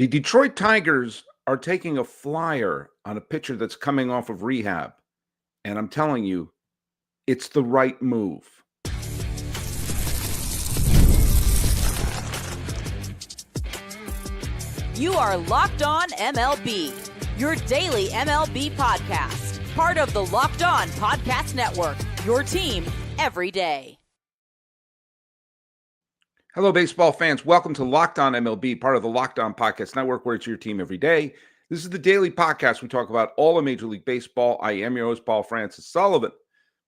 The Detroit Tigers are taking a flyer on a pitcher that's coming off of rehab. And I'm telling you, it's the right move. You are Locked On MLB, your daily MLB podcast. Part of the Locked On Podcast Network, your team every day. Hello, baseball fans. Welcome to Locked On MLB, part of the Locked On Podcast Network, where it's your team every day. This is the daily podcast. We talk about all of Major League Baseball. I am your host, Paul Francis Sullivan.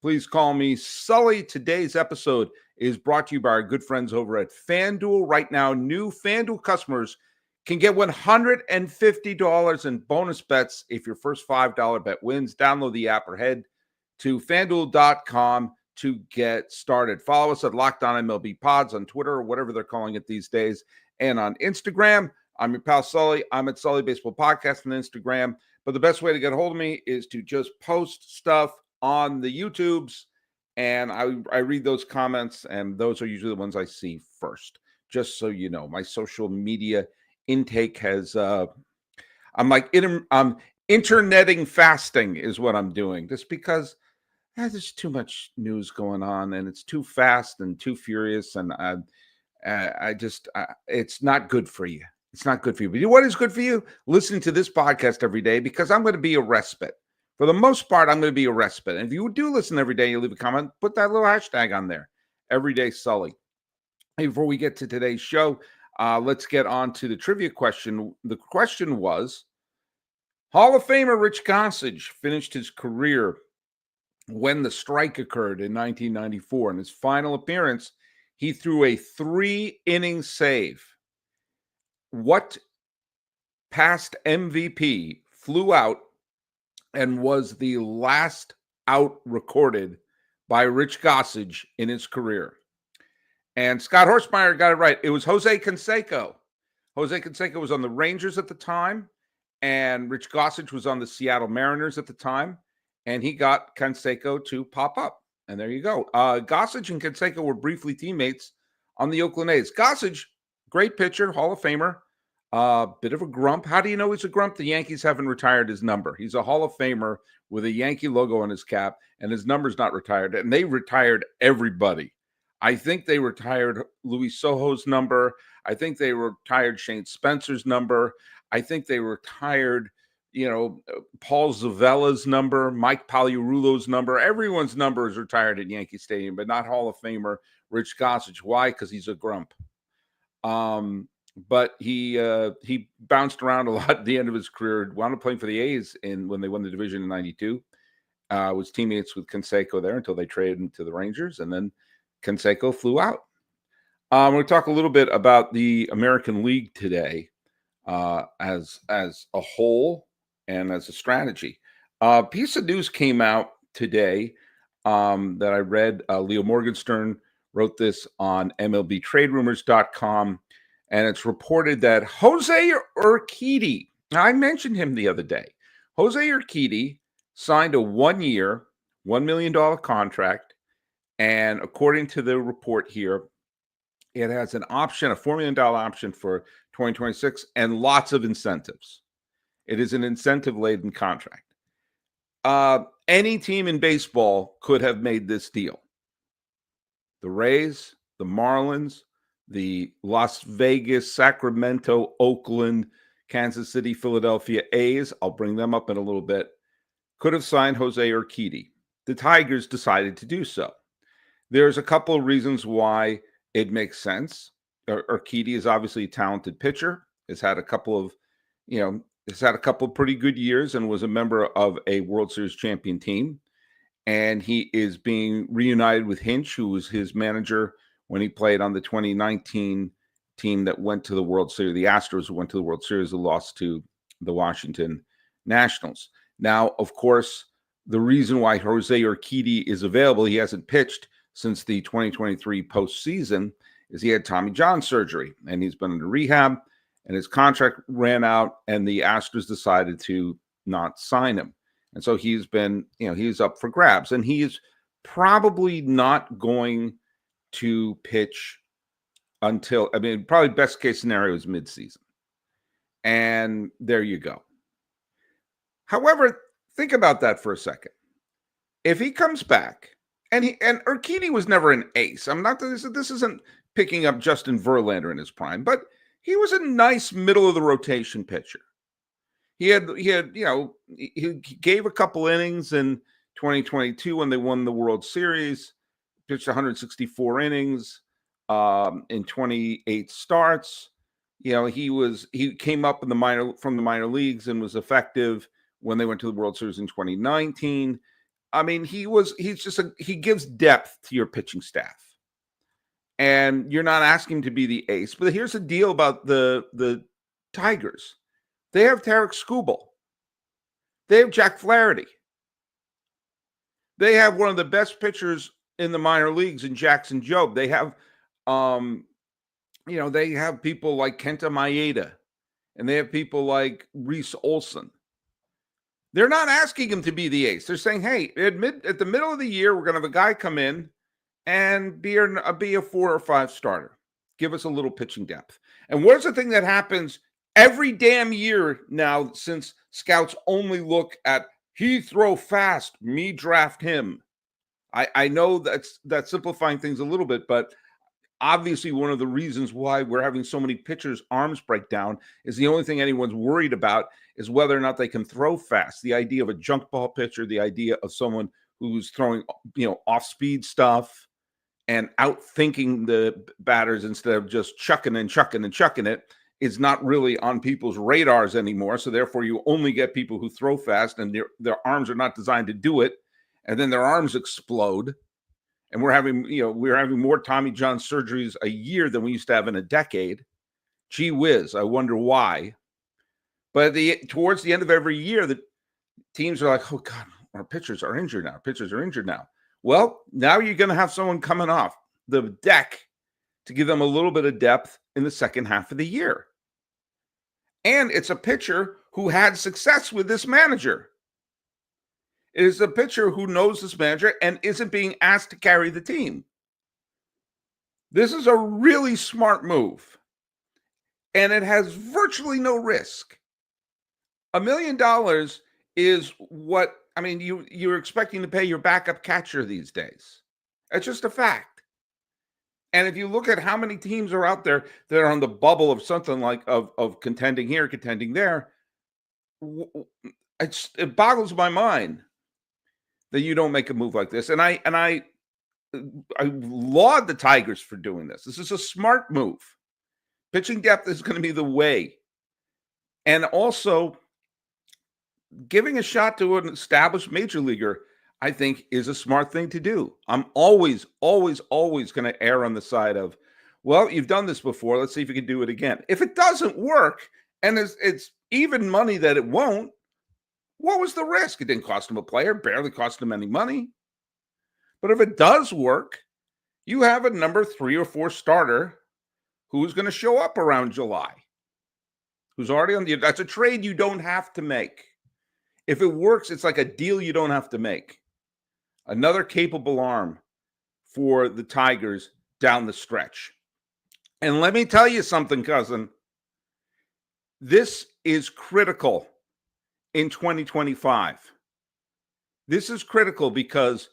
Please call me Sully. Today's episode is brought to you by our good friends over at FanDuel. Right now, new FanDuel customers can get $150 in bonus bets if your first $5 bet wins. Download the app or head to FanDuel.com to get started. Follow us at Locked On MLB Pods on Twitter or whatever they're calling it these days, and on Instagram. I'm your pal Sully. I'm at Sully Baseball Podcast on Instagram. But the best way to get a hold of me is to just post stuff on the YouTubes, and I read those comments, and those are usually the ones I see first. Just so you know, my social media intake has I'm interneting fasting is what I'm doing, just because there's too much news going on, and it's too fast and too furious, and it's not good for you. It's not good for you. But you know what is good for you? Listening to this podcast every day, because I'm going to be a respite. For the most part, I'm going to be a respite. And if you do listen every day, you leave a comment, put that little hashtag on there, Everyday Sully. Hey, before we get to today's show, let's get on to the trivia question. The question was, Hall of Famer Rich Gossage finished his career when the strike occurred in 1994. In his final appearance, he threw a 3-inning save. What past MVP flew out and was the last out recorded by Rich Gossage in his career? And Scott Horstmeyer got it right. It was Jose Canseco. Jose Canseco was on the Rangers at the time, and Rich Gossage was on the Seattle Mariners at the time. And he got Canseco to pop up. And there you go. Gossage and Canseco were briefly teammates on the Oakland A's. Gossage, great pitcher, Hall of Famer, bit of a grump. How do you know he's a grump? The Yankees haven't retired his number. He's a Hall of Famer with a Yankee logo on his cap, and his number's not retired. And they retired everybody. I think they retired Luis Sojo's number. I think they retired Shane Spencer's number. I think they retired Paul Zavella's number, Mike Pagliarulo's number. Everyone's number is retired at Yankee Stadium, but not Hall of Famer Rich Gossage. Why? Because he's a grump. But he bounced around a lot at the end of his career. Wound up playing for the A's when they won the division in '92. Was teammates with Canseco there until they traded him to the Rangers, and then Canseco flew out. We're going to talk a little bit about the American League today as a whole and as a strategy. Piece of news came out today that I read. Leo Morgenstern wrote this on MLBTradeRumors.com, and it's reported that José Urquidy, I mentioned him the other day. José Urquidy signed a 1-year, $1 million contract, and according to the report here, it has an option, a $4 million option for 2026, and lots of incentives. It is an incentive-laden contract. Any team in baseball could have made this deal. The Rays, the Marlins, the Las Vegas, Sacramento, Oakland, Kansas City, Philadelphia A's, I'll bring them up in a little bit, could have signed José Urquidy. The Tigers decided to do so. There's a couple of reasons why it makes sense. Urquidy is obviously a talented pitcher. Has had a couple of pretty good years and was a member of a World Series champion team. And he is being reunited with Hinch, who was his manager when he played on the 2019 team that went to the World Series. The Astros went to the World Series, who lost to the Washington Nationals. Now, of course, the reason why José Urquidy is available, he hasn't pitched since the 2023 postseason, is he had Tommy John surgery, and he's been in rehab, and his contract ran out, and the Astros decided to not sign him. And so he's been, he's up for grabs, and he is probably not going to pitch until, probably best case scenario is midseason. And there you go. However, think about that for a second. If he comes back, and Urquidy was never an ace. I'm not this isn't picking up Justin Verlander in his prime, but he was a nice middle of the rotation pitcher. He had he gave a couple innings in 2022 when they won the World Series, pitched 164 innings in 28 starts. He came up in from the minor leagues and was effective when they went to the World Series in 2019. I mean, he gives depth to your pitching staff. And you're not asking him to be the ace. But here's the deal about the Tigers. They have Tarek Skubal. They have Jack Flaherty. They have one of the best pitchers in the minor leagues in Jackson Jobe. They have they have people like Kenta Maeda, and they have people like Reese Olson. They're not asking him to be the ace. They're saying, hey, at the middle of the year, we're going to have a guy come in and be a 4 or 5 starter. Give us a little pitching depth. And what's the thing that happens every damn year now, since scouts only look at he throw fast, me draft him? I know that's simplifying things a little bit, but obviously one of the reasons why we're having so many pitchers' arms break down is the only thing anyone's worried about is whether or not they can throw fast. The idea of a junk ball pitcher, the idea of someone who's throwing, off-speed stuff and out-thinking the batters instead of just chucking it is not really on people's radars anymore. So therefore, you only get people who throw fast and their arms are not designed to do it, and then their arms explode. And we're having more Tommy John surgeries a year than we used to have in a decade. Gee whiz, I wonder why. But towards the end of every year, the teams are like, oh, God, our pitchers are injured now. Well, now you're going to have someone coming off the deck to give them a little bit of depth in the second half of the year. And it's a pitcher who had success with this manager. It is a pitcher who knows this manager and isn't being asked to carry the team. This is a really smart move. And it has virtually no risk. $1 million is what, you're expecting to pay your backup catcher these days. It's just a fact. And if you look at how many teams are out there that are on the bubble of something like of contending here, contending there, it boggles my mind that you don't make a move like this. And I laud the Tigers for doing this. This is a smart move. Pitching depth is going to be the way. And also, giving a shot to an established major leaguer, I think, is a smart thing to do. I'm always, always, always going to err on the side of, well, you've done this before. Let's see if you can do it again. If it doesn't work, and it's even money that it won't, what was the risk? It didn't cost him a player, barely cost him any money. But if it does work, you have a number 3 or 4 starter who's going to show up around July, who's already that's a trade you don't have to make. If it works, it's like a deal you don't have to make. Another capable arm for the Tigers down the stretch. And let me tell you something, cousin. This is critical in 2025. This is critical because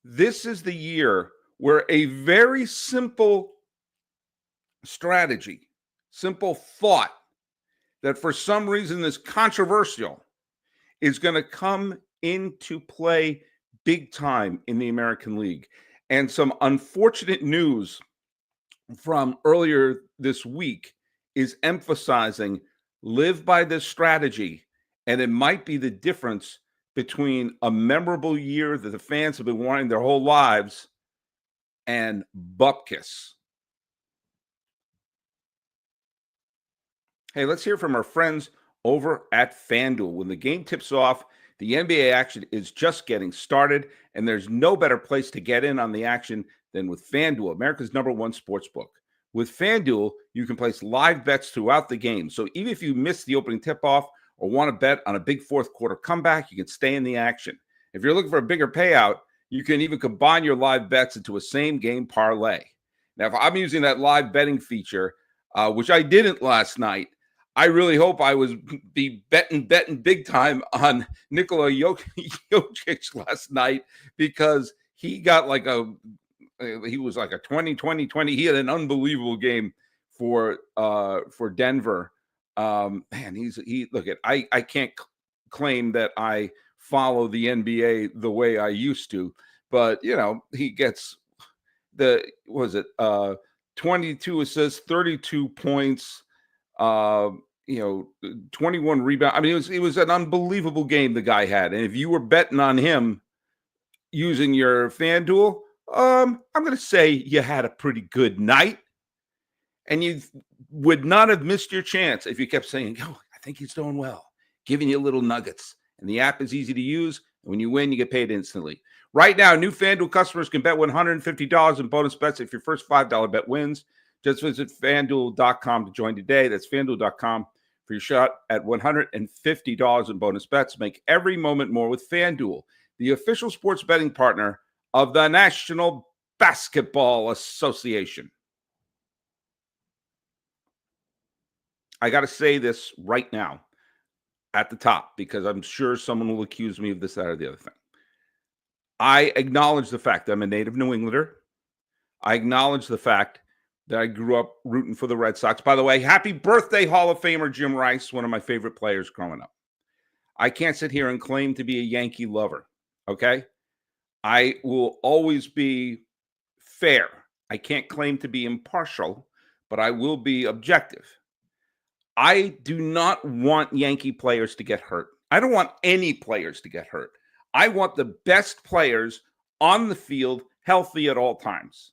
this is the year where a very simple strategy, simple thought that for some reason is controversial is going to come into play big time in the American League. And some unfortunate news from earlier this week is emphasizing live by this strategy, and it might be the difference between a memorable year that the fans have been wanting their whole lives and bupkis. Hey, let's hear from our friends over at FanDuel. When the game tips off, the NBA action is just getting started, and there's no better place to get in on the action than with FanDuel, America's #1 sportsbook. With FanDuel, you can place live bets throughout the game. So even if you miss the opening tip-off or want to bet on a big fourth quarter comeback, you can stay in the action. If you're looking for a bigger payout, you can even combine your live bets into a same-game parlay. Now, if I'm using that live betting feature, which I didn't last night, I really hope I was betting big time on Nikola Jokic last night, because he got like he was like a 20. He had an unbelievable game for Denver. Man, he look at I can't claim that I follow the NBA the way I used to, but he gets the 22 assists, 32 points, 21 rebounds. I mean, it was an unbelievable game the guy had. And if you were betting on him using your FanDuel, I'm going to say you had a pretty good night, and you would not have missed your chance if you kept saying, "Oh, I think he's doing well," giving you little nuggets. And the app is easy to use. And when you win, you get paid instantly. Right now, new FanDuel customers can bet $150 in bonus bets if your first $5 bet wins. Just visit FanDuel.com to join today. That's FanDuel.com for your shot at $150 in bonus bets. Make every moment more with FanDuel, the official sports betting partner of the National Basketball Association. I got to say this right now at the top, because I'm sure someone will accuse me of this, that, or the other thing. I acknowledge the fact that I'm a native New Englander. I acknowledge the fact that I grew up rooting for the Red Sox. By the way, happy birthday, Hall of Famer Jim Rice, one of my favorite players growing up. I can't sit here and claim to be a Yankee lover, okay? I will always be fair. I can't claim to be impartial, but I will be objective. I do not want Yankee players to get hurt. I don't want any players to get hurt. I want the best players on the field healthy at all times.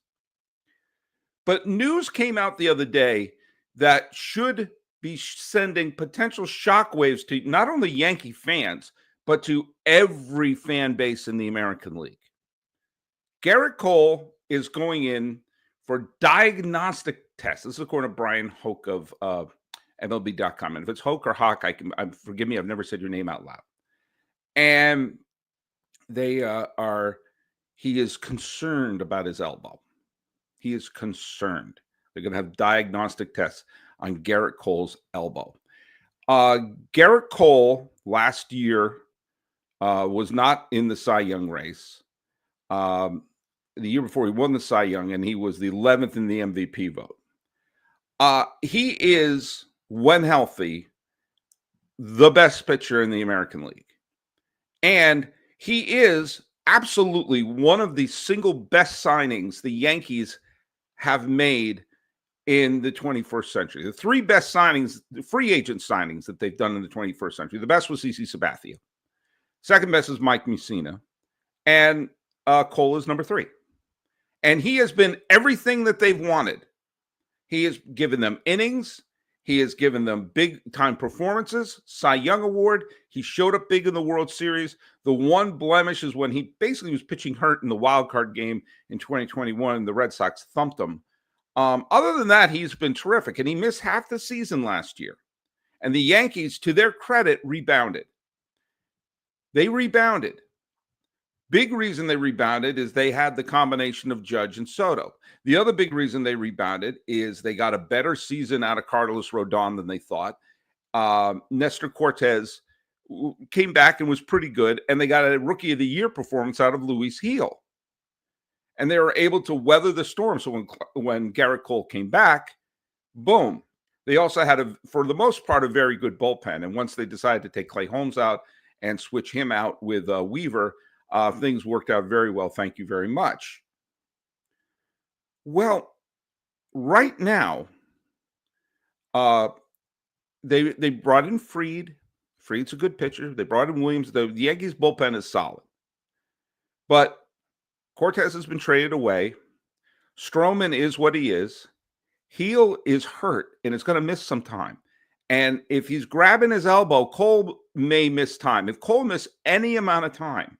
But news came out the other day that should be sending potential shockwaves to not only Yankee fans, but to every fan base in the American League. Garrett Cole is going in for diagnostic tests. This is according to Brian Hoke of MLB.com. And if it's Hoke or Hawk, forgive me, I've never said your name out loud. And he is concerned about his elbow. He is concerned. They're going to have diagnostic tests on Garrett Cole's elbow. Garrett Cole last year was not in the Cy Young race. The year before, he won the Cy Young, and he was the 11th in the MVP vote. He is, when healthy, the best pitcher in the American League. And he is absolutely one of the single best signings the Yankees have made in the 21st century. The three best signings, the free agent signings that they've done in the 21st century. The best was CC Sabathia. Second best is Mike Mussina. And Cole is number 3. And he has been everything that they've wanted. He has given them innings. He has given them big-time performances, Cy Young Award. He showed up big in the World Series. The one blemish is when he basically was pitching hurt in the wild card game in 2021. The Red Sox thumped him. Other than that, he's been terrific, and he missed half the season last year. And the Yankees, to their credit, rebounded. They rebounded. Big reason they rebounded is they had the combination of Judge and Soto. The other big reason they rebounded is they got a better season out of Carlos Rodon than they thought. Nestor Cortez came back and was pretty good, and they got a Rookie of the Year performance out of Luis Gil. And they were able to weather the storm. So when Garrett Cole came back, boom. They also had, for the most part, a very good bullpen. And once they decided to take Clay Holmes out and switch him out with Weaver, things worked out very well. Thank you very much. Well, right now, they brought in Fried. Fried's a good pitcher. They brought in Williams. The Yankees bullpen is solid. But Cortez has been traded away. Stroman is what he is. Gil is hurt, and it's going to miss some time. And if he's grabbing his elbow, Cole may miss time. If Cole miss any amount of time,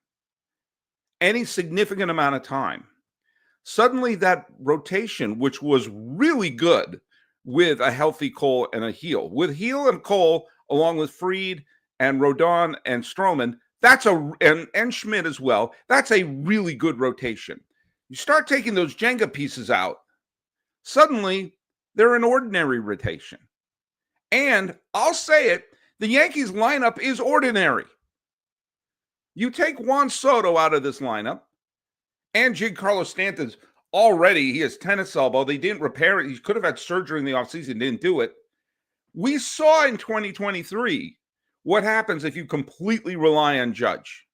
any significant amount of time, suddenly that rotation, which was really good with a healthy Cole and a Gil, with Gil and Cole, along with Fried and Rodon and Stroman, and Schmidt as well, that's a really good rotation. You start taking those Jenga pieces out, suddenly they're an ordinary rotation. And I'll say it, the Yankees lineup is ordinary. You take Juan Soto out of this lineup, and Giancarlo Stanton's already, he has tennis elbow. They didn't repair it. He could have had surgery in the offseason, didn't do it. We saw in 2023 what happens if you completely rely on Judge.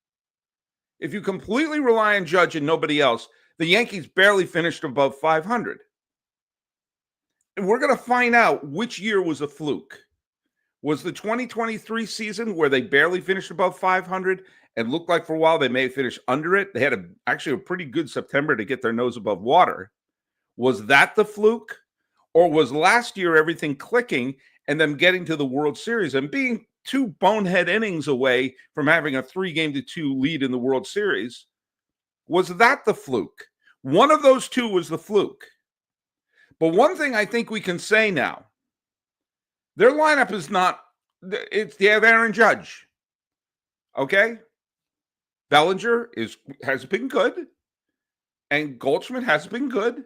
If you completely rely on Judge and nobody else, the Yankees barely finished above 500. And we're going to find out which year was a fluke. Was the 2023 season where they barely finished above 500 and looked like for a while they may finish under it? They had actually a pretty good September to get their nose above water. Was that the fluke? Or was last year everything clicking and them getting to the World Series and being 2 bonehead innings away from having a 3-2 lead in the World Series? Was that the fluke? One of those two was the fluke. But one thing I think we can say now, their lineup is not, they have Aaron Judge. Okay? Bellinger has been good, and Goldschmidt has been good.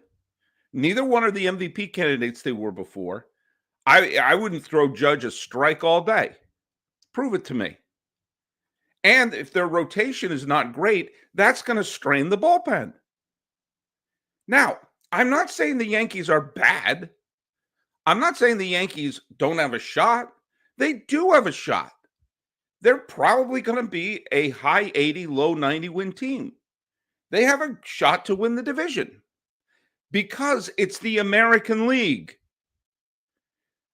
Neither one are the MVP candidates they were before. I wouldn't throw Judge a strike all day. Prove it to me. And if their rotation is not great, that's going to strain the bullpen. Now, I'm not saying the Yankees are bad. I'm not saying the Yankees don't have a shot. They do have a shot. They're probably going to be a high 80, low 90 win team. They have a shot to win the division because it's the American League.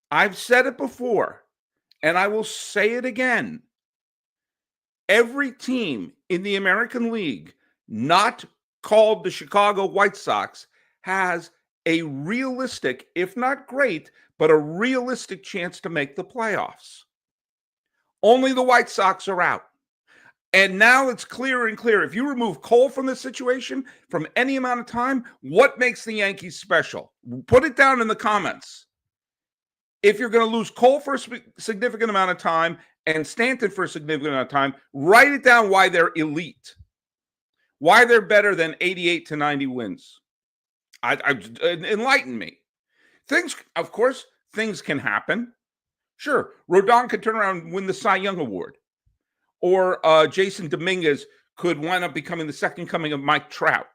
I've said it before, and I will say it again. Every team in the American League, not called the Chicago White Sox, has a realistic, if not great, but a realistic chance to make the playoffs. Only the White Sox are out. And now it's clearer and clearer. If you remove Cole from this situation, from any amount of time, what makes the Yankees special? Put it down in the comments. If you're going to lose Cole for a significant amount of time and Stanton for a significant amount of time, write it down why they're elite. Why they're better than 88 to 90 wins. Enlighten me. Of course, things can happen. Sure, Rodon could turn around and win the Cy Young Award. Or Jason Dominguez could wind up becoming the second coming of Mike Trout.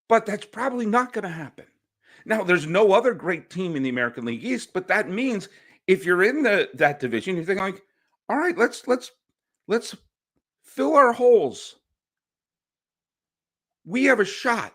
But that's probably not going to happen. Now, there's no other great team in the American League East, but that means if you're in that division, you think like, all right, let's fill our holes. We have a shot.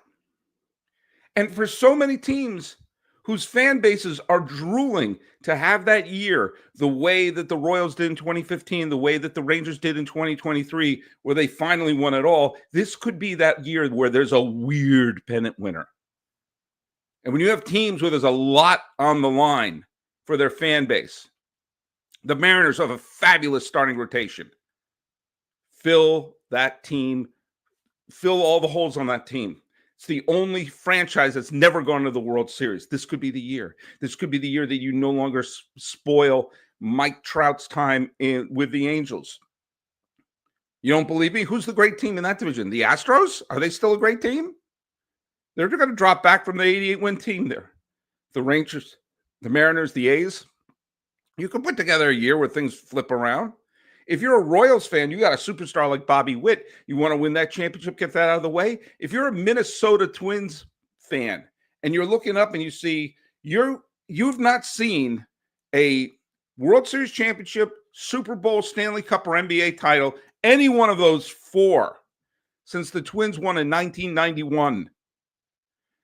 And for so many teams whose fan bases are drooling to have that year, the way that the Royals did in 2015, the way that the Rangers did in 2023, where they finally won it all, this could be that year where there's a weird pennant winner. And when you have teams where there's a lot on the line for their fan base, the Mariners have a fabulous starting rotation. Fill that team. Fill all the holes on that team. It's the only franchise that's never gone to the World Series. This could be the year. This could be the year that you no longer spoil Mike Trout's time with the Angels. You don't believe me? Who's the great team in that division? The Astros? Are they still a great team? They're going to drop back from the 88-win team there. The Rangers, the Mariners, the A's. You can put together a year where things flip around. If you're a Royals fan, you got a superstar like Bobby Witt. You want to win that championship, get that out of the way. If you're a Minnesota Twins fan and you're looking up and you see you've not seen a World Series championship, Super Bowl, Stanley Cup, or NBA title, any one of those four, since the Twins won in 1991.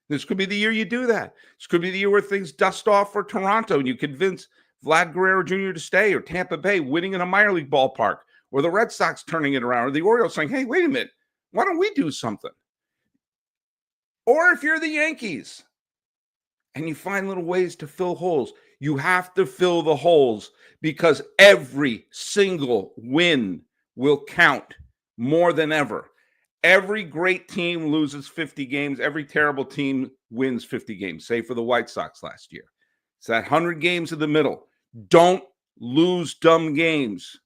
This could be the year you do that. This could be the year where things dust off for Toronto and you convince Vlad Guerrero Jr. to stay, or Tampa Bay winning in a minor league ballpark, or the Red Sox turning it around, or the Orioles saying, hey, wait a minute, why don't we do something? Or if you're the Yankees and you find little ways to fill holes, you have to fill the holes because every single win will count more than ever. Every great team loses 50 games. Every terrible team wins 50 games, say for the White Sox last year. It's that 100 games in the middle. Don't lose dumb games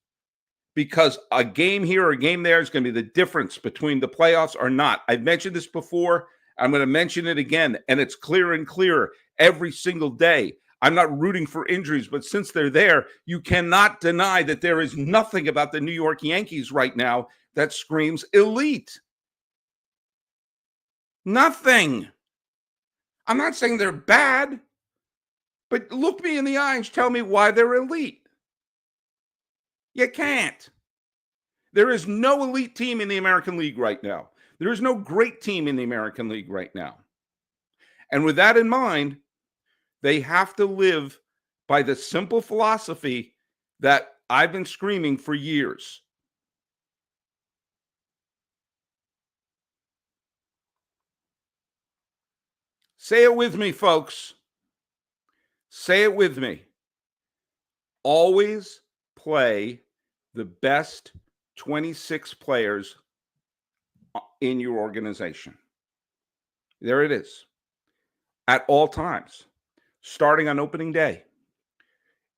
because a game here or a game there is going to be the difference between the playoffs or not. I've mentioned this before. I'm going to mention it again, and it's clearer and clearer every single day. I'm not rooting for injuries, but since they're there, you cannot deny that there is nothing about the New York Yankees right now that screams elite. Nothing. I'm not saying they're bad, but look me in the eye and tell me why they're elite. You can't. There is no elite team in the American League right now. There is no great team in the American League right now. And with that in mind, they have to live by the simple philosophy that I've been screaming for years. Say it with me, folks. Say it with me. Always play the best 26 players in your organization. There it is. At all times, starting on opening day.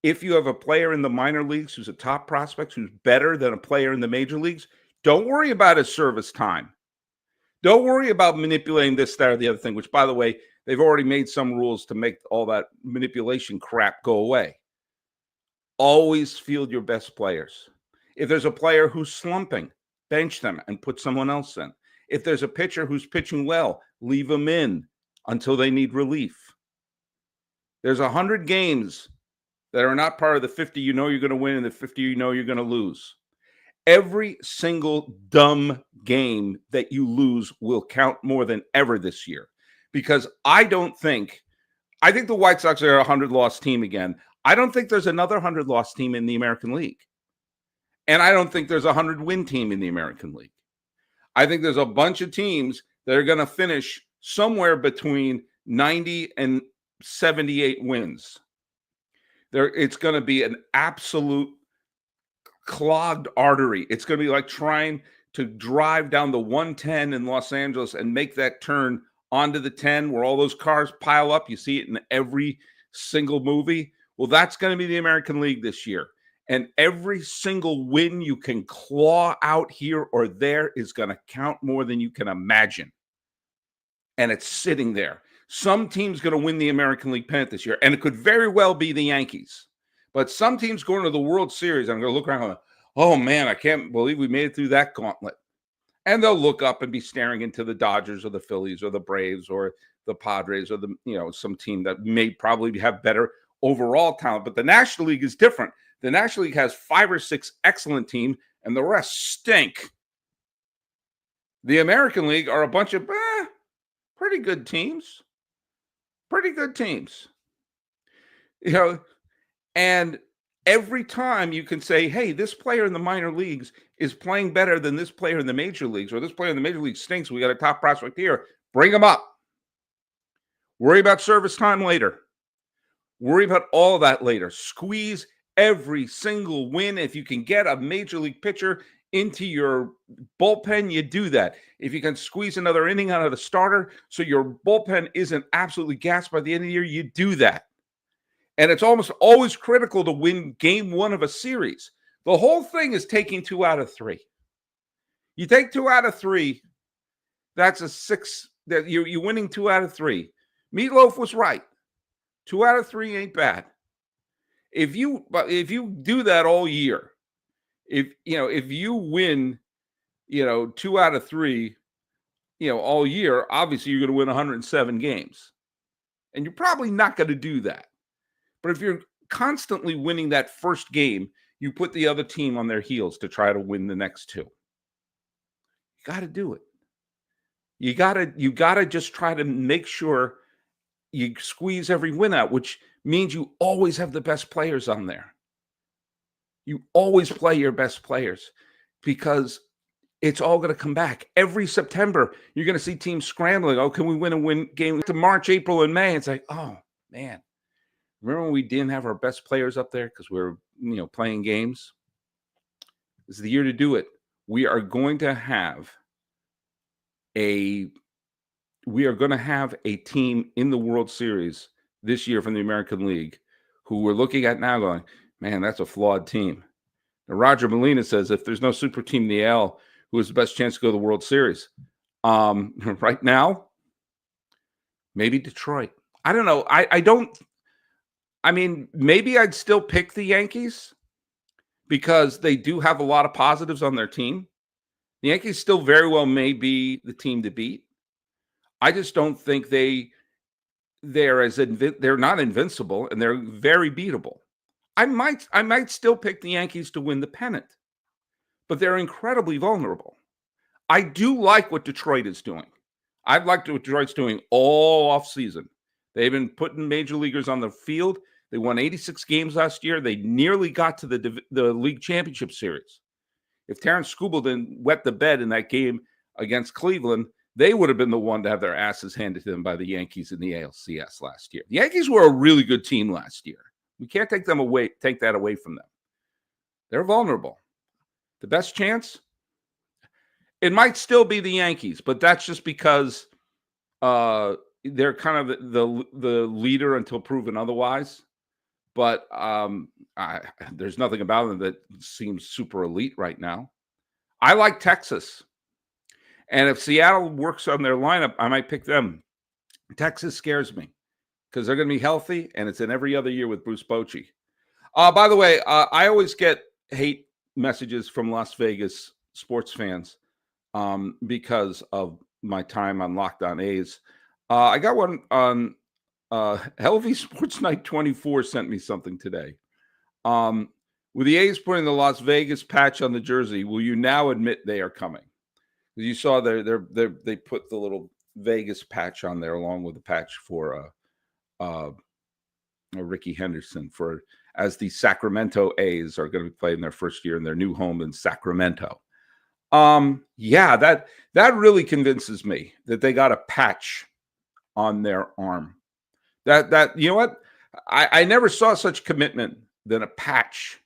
If you have a player in the minor leagues who's a top prospect, who's better than a player in the major leagues, don't worry about his service time. Don't worry about manipulating this, that, or the other thing, which, by the way, they've already made some rules to make all that manipulation crap go away. Always field your best players. If there's a player who's slumping, bench them and put someone else in. If there's a pitcher who's pitching well, leave them in until they need relief. There's 100 games that are not part of the 50 you know you're going to win and the 50 you know you're going to lose. Every single dumb game that you lose will count more than ever this year, because I think the White Sox are a 100-loss team again. I don't think there's another 100-loss team in the American League. And I don't think there's a 100-win team in the American League. I think there's a bunch of teams that are going to finish somewhere between 90 and 78 wins. It's going to be an absolute clogged artery. It's going to be like trying to drive down the 110 in Los Angeles and make that turn onto the 10 where all those cars pile up. You see it in every single movie. Well, that's going to be the American League this year. And every single win you can claw out here or there is going to count more than you can imagine. And it's sitting there. Some team's going to win the American League pennant this year, and it could very well be the Yankees. But some teams going to the World Series, I'm going to look around and go, oh, man, I can't believe we made it through that gauntlet. And they'll look up and be staring into the Dodgers or the Phillies or the Braves or the Padres or some team that may probably have better overall talent. But the National League is different. The National League has 5 or 6 excellent teams, and the rest stink. The American League are a bunch of pretty good teams. Pretty good teams. And every time you can say, hey, this player in the minor leagues is playing better than this player in the major leagues, or this player in the major league stinks, we got a top prospect here, bring him up. Worry about service time later. Worry about all of that later. Squeeze every single win. If you can get a major league pitcher into your bullpen, you do that. If you can squeeze another inning out of the starter so your bullpen isn't absolutely gassed by the end of the year, you do that. And it's almost always critical to win game 1 of a series. The whole thing is taking 2 out of 3. You take 2 out of 3, that's a 6. That you're winning 2 out of 3. Meatloaf was right. 2 out of 3 ain't bad. If you do that all year, if you win, 2 out of 3, all year, obviously you're going to win 107 games. And you're probably not going to do that. But if you're constantly winning that first game, you put the other team on their heels to try to win the next 2. You got to do it. You got to just try to make sure you squeeze every win out, which means you always have the best players on there. You always play your best players because it's all going to come back. Every September, you're going to see teams scrambling. Oh, can we win game to March, April, and May? It's like, oh, man. Remember when we didn't have our best players up there because we were, playing games? This is the year to do it. We are going to have a team in the World Series this year from the American League who we're looking at now going, man, that's a flawed team. Now, Roger Molina says if there's no super team in the AL, who has the best chance to go to the World Series? Right now, maybe Detroit. I don't know. I mean, maybe I'd still pick the Yankees because they do have a lot of positives on their team. The Yankees still very well may be the team to beat. I just don't think they're not invincible, and they're very beatable. I might still pick the Yankees to win the pennant, but they're incredibly vulnerable. I do like what Detroit is doing. I've liked what Detroit's doing all offseason. They've been putting major leaguers on the field. They won 86 games last year. They nearly got to the league championship series. If Terrence Skubal didn't wet the bed in that game against Cleveland, they would have been the one to have their asses handed to them by the Yankees in the ALCS last year. The Yankees were a really good team last year. We can't take that away from them. They're vulnerable. The best chance? It might still be the Yankees, but that's just because they're kind of the leader until proven otherwise. But there's nothing about them that seems super elite right now. I like Texas. And if Seattle works on their lineup, I might pick them. Texas scares me because they're going to be healthy, and it's in every other year with Bruce Bochy. By the way, I always get hate messages from Las Vegas sports fans because of my time on Locked On A's. I got one on LV Sports Night 24 sent me something today. With the A's putting the Las Vegas patch on the jersey, will you now admit they are coming? You saw they put the little Vegas patch on there along with the patch for Ricky Henderson as the Sacramento A's are going to be playing their first year in their new home in Sacramento. Yeah, that really convinces me that they got a patch on their arm. That you know what? I never saw such commitment than a patch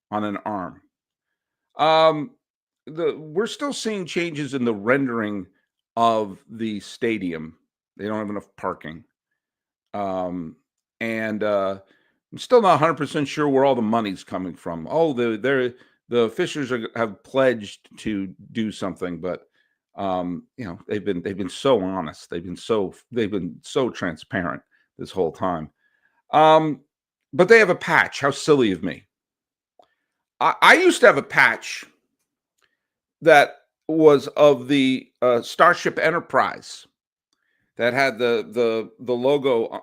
on an arm. We're still seeing changes in the rendering of the stadium. They don't have enough parking. And I'm still not 100% sure where all the money's coming from. Oh, the officials have pledged to do something, but they've been so honest. They've been so transparent this whole time. But they have a patch. How silly of me. I used to have a patch that was of the Starship Enterprise that had the logo,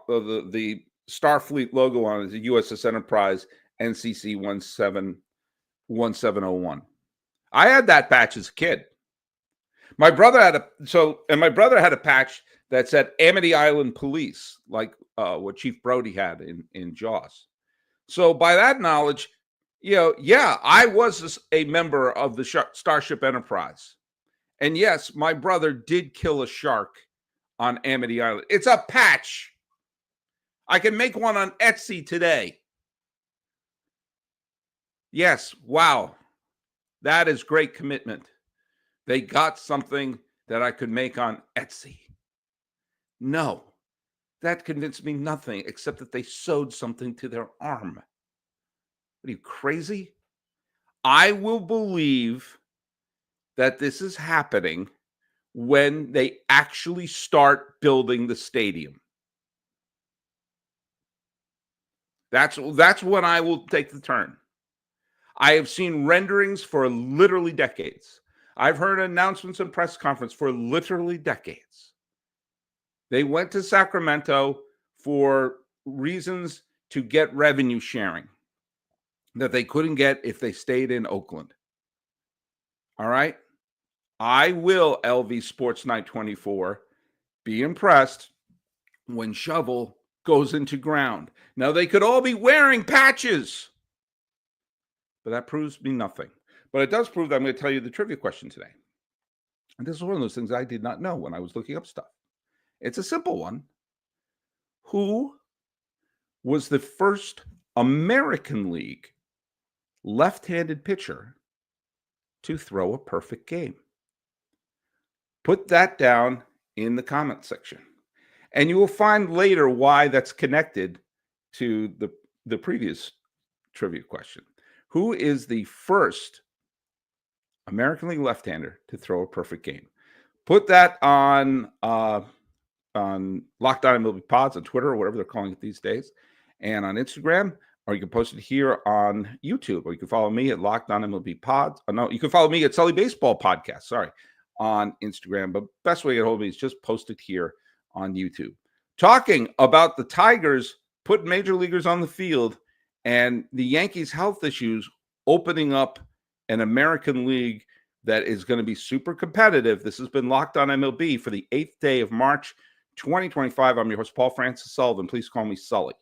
the Starfleet logo on it, the USS Enterprise NCC 1701. I had that patch as a kid. My brother had a patch that said Amity Island Police, like what Chief Brody had in Jaws. So by that knowledge, I was a member of the Starship Enterprise. And yes, my brother did kill a shark on Amity Island. It's a patch. I can make one on Etsy today. Yes, wow. That is great commitment. They got something that I could make on Etsy. No, that convinced me nothing except that they sewed something to their arm. What are you, crazy? I will believe that this is happening when they actually start building the stadium. That's when I will take the turn. I have seen renderings for literally decades. I've heard announcements and press conference for literally decades. They went to Sacramento for reasons to get revenue sharing that they couldn't get if they stayed in Oakland. All right? I will, LV Sports Night 24, be impressed when Shovel goes into ground. Now, they could all be wearing patches, but that proves me nothing. But it does prove that I'm going to tell you the trivia question today. And this is one of those things I did not know when I was looking up stuff. It's a simple one. Who was the first American League left-handed pitcher to throw a perfect game? Put that down in the comment section. And you will find later why that's connected to the previous trivia question. Who is the first American League left-hander to throw a perfect game? Put that on Locked On MLB Pods on Twitter or whatever they're calling it these days. and on Instagram, or you can post it here on YouTube, or you can follow me at Locked On MLB Pod. No, you can follow me at Sully Baseball Podcast, sorry, on Instagram. But best way to get hold of me is just post it here on YouTube. Talking about the Tigers putting major leaguers on the field and the Yankees' health issues opening up an American League that is going to be super competitive. This has been Locked On MLB for the 8th day of March, 2025. I'm your host, Paul Francis Sullivan. Please call me Sully.